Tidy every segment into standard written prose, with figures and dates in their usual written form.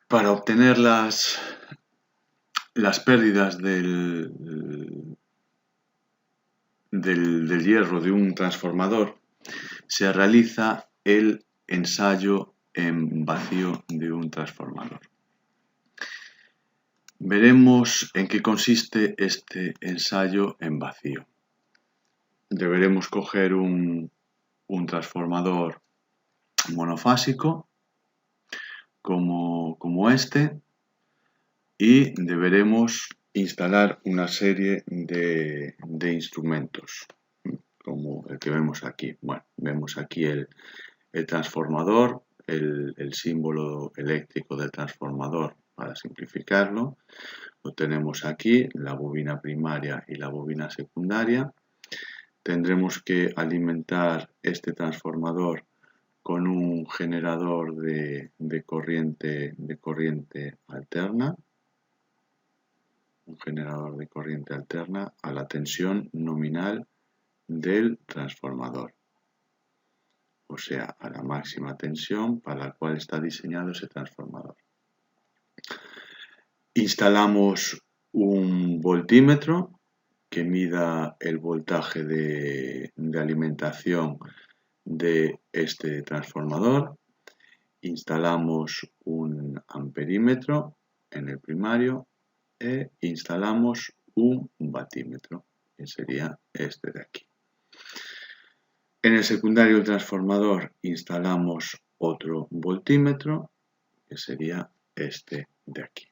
Para obtener las pérdidas del hierro de un transformador, se realiza el ensayo en vacío de un transformador. Veremos en qué consiste este ensayo en vacío. Deberemos coger un transformador monofásico como este y deberemos instalar una serie de instrumentos como el que vemos aquí. Bueno, vemos aquí el transformador, el símbolo eléctrico del transformador para simplificarlo. Lo tenemos aquí, la bobina primaria y la bobina secundaria. Tendremos que alimentar este transformador con un generador de corriente alterna. Un generador de corriente alterna a la tensión nominal del transformador, o sea, a la máxima tensión para la cual está diseñado ese transformador. Instalamos un voltímetro que mida el voltaje de alimentación de este transformador. Instalamos un amperímetro en el primario e instalamos un batímetro, que sería este de aquí. En el secundario del transformador instalamos otro voltímetro, que sería este de aquí.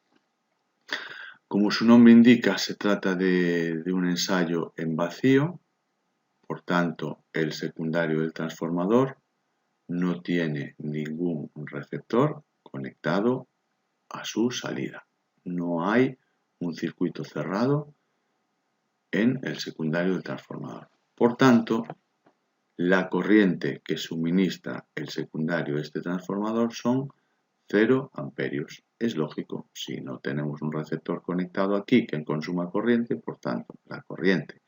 Como su nombre indica, se trata de un ensayo en vacío, por tanto, el secundario del transformador no tiene ningún receptor conectado a su salida. No hay un circuito cerrado en el secundario del transformador. Por tanto, la corriente que suministra el secundario de este transformador son 0 amperios. Es lógico, si no tenemos un receptor conectado aquí que consuma corriente, por tanto, la corriente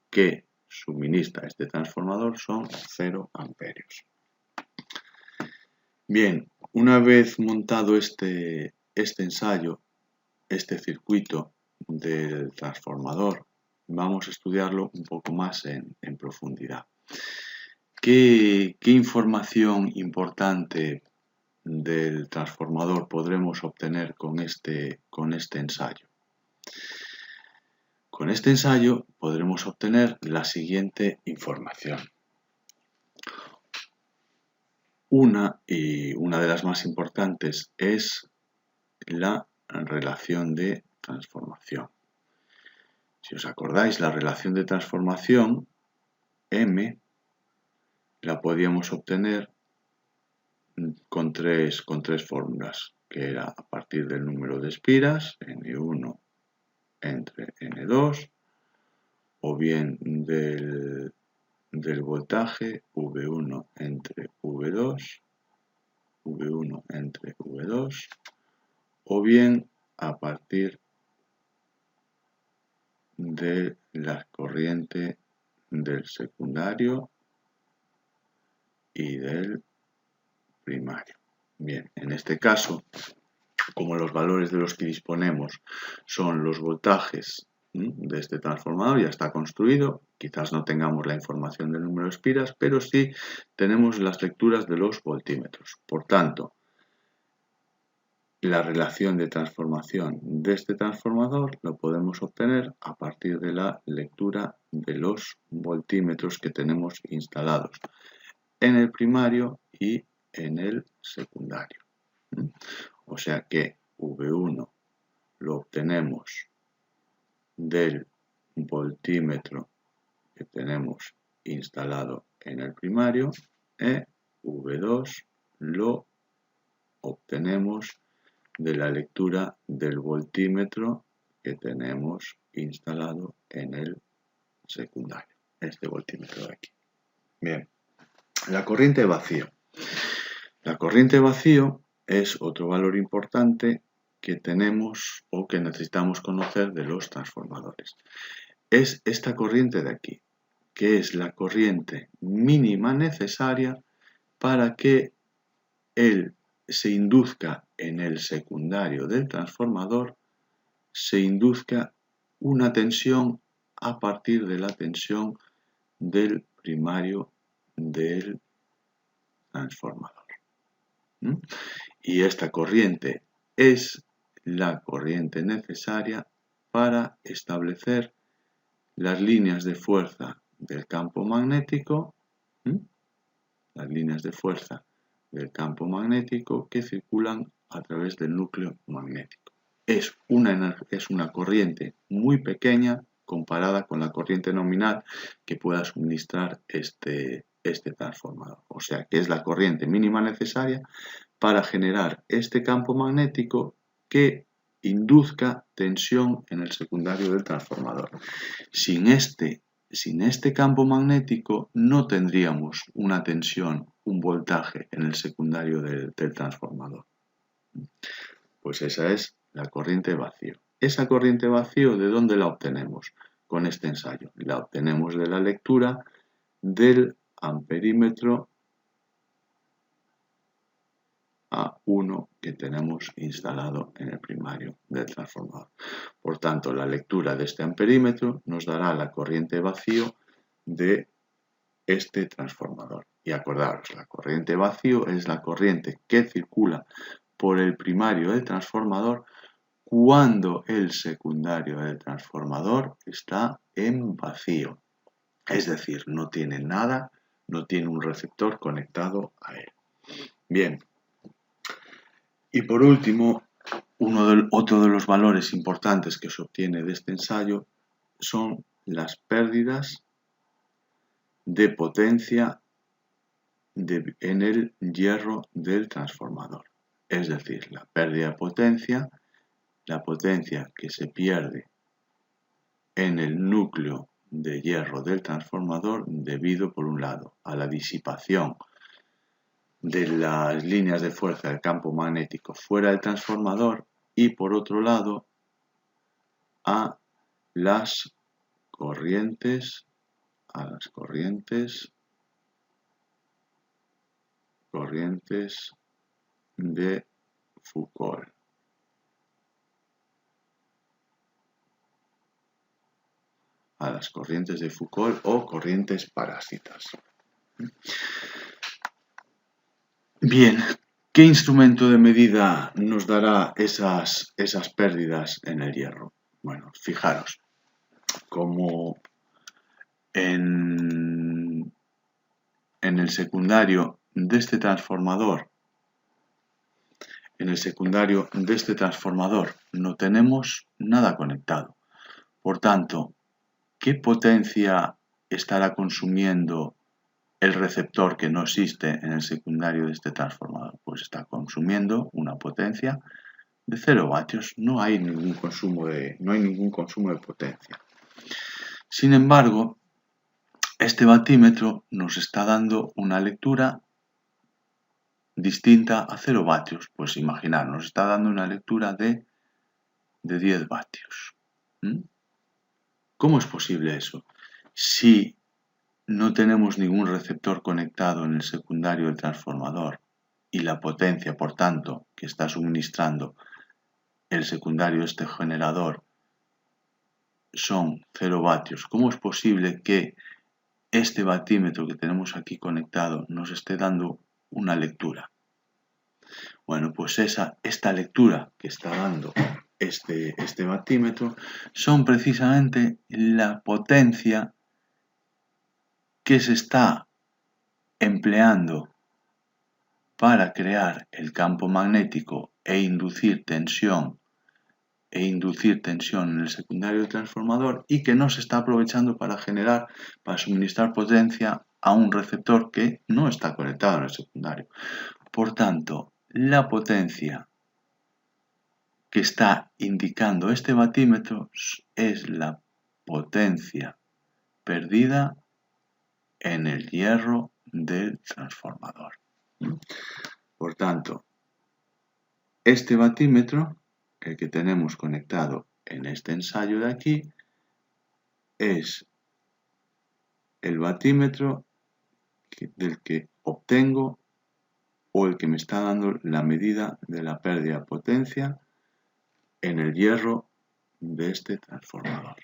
que suministra este transformador son 0 amperios. Bien, una vez montado este ensayo, este circuito del transformador, vamos a estudiarlo un poco más en profundidad. ¿Qué información importante del transformador podremos obtener con este ensayo? Con este ensayo podremos obtener la siguiente información. Una de las más importantes es la relación de transformación. Si os acordáis, la relación de transformación, M, la podíamos obtener con tres fórmulas, que era a partir del número de espiras, N1 entre N2, o bien del voltaje, V1 entre V2, V1 entre V2, o bien a partir de la corriente del secundario y del primario. Bien, en este caso, como los valores de los que disponemos son los voltajes de este transformador, ya está construido, quizás no tengamos la información del número de espiras, pero sí tenemos las lecturas de los voltímetros. Por tanto, la relación de transformación de este transformador lo podemos obtener a partir de la lectura de los voltímetros que tenemos instalados en el primario y en el secundario. O sea que V1 lo obtenemos del voltímetro que tenemos instalado en el primario y V2 lo obtenemos de la lectura del voltímetro que tenemos instalado en el secundario, este voltímetro de aquí. Bien, la corriente de vacío. La corriente de vacío es otro valor importante que tenemos o que necesitamos conocer de los transformadores. Es esta corriente de aquí, que es la corriente mínima necesaria para que el se induzca en el secundario del transformador, se induzca una tensión a partir de la tensión del primario del transformador. Y esta corriente es la corriente necesaria para establecer las líneas de fuerza del campo magnético, las líneas de fuerza del campo magnético que circulan a través del núcleo magnético. Es una corriente muy pequeña comparada con la corriente nominal que pueda suministrar este transformador. O sea que es la corriente mínima necesaria para generar este campo magnético que induzca tensión en el secundario del transformador. Sin este campo magnético no tendríamos una tensión, un voltaje en el secundario del transformador. Pues esa es la corriente vacío. Esa corriente vacío, ¿de dónde la obtenemos? Con este ensayo. La obtenemos de la lectura del amperímetro A1 que tenemos instalado en el primario del transformador. Por tanto, la lectura de este amperímetro nos dará la corriente vacío de este transformador. Y acordaros, la corriente vacío es la corriente que circula por el primario del transformador cuando el secundario del transformador está en vacío. Es decir, no tiene nada, no tiene un receptor conectado a él. Bien. Y por último, otro de los valores importantes que se obtiene de este ensayo son las pérdidas de potencia en el hierro del transformador. Es decir, la pérdida de potencia, la potencia que se pierde en el núcleo de hierro del transformador debido, por un lado, a la disipación de las líneas de fuerza del campo magnético fuera del transformador y, por otro lado, a las corrientes de Foucault. A las corrientes de Foucault o corrientes parásitas. Bien, ¿qué instrumento de medida nos dará esas pérdidas en el hierro? Bueno, fijaros, como en el secundario de este transformador, no tenemos nada conectado. Por tanto, ¿qué potencia estará consumiendo el receptor que no existe en el secundario de este transformador? Pues está consumiendo una potencia de 0 vatios. No hay ningún consumo de potencia. Sin embargo, este batímetro nos está dando una lectura distinta a 0 vatios. Pues imaginar, nos está dando una lectura de 10 vatios. ¿Cómo es posible eso? Si no tenemos ningún receptor conectado en el secundario del transformador y la potencia, por tanto, que está suministrando el secundario de este generador son 0 vatios. ¿Cómo es posible que este batímetro que tenemos aquí conectado nos esté dando una lectura? Bueno, pues esta lectura que está dando este batímetro son precisamente la potencia que se está empleando para crear el campo magnético e inducir tensión en el secundario del transformador y que no se está aprovechando para suministrar potencia a un receptor que no está conectado en el secundario. Por tanto, la potencia que está indicando este batímetro es la potencia perdida en el hierro del transformador. Por tanto, este batímetro, el que tenemos conectado en este ensayo de aquí, es el batímetro del que obtengo o el que me está dando la medida de la pérdida de potencia en el hierro de este transformador.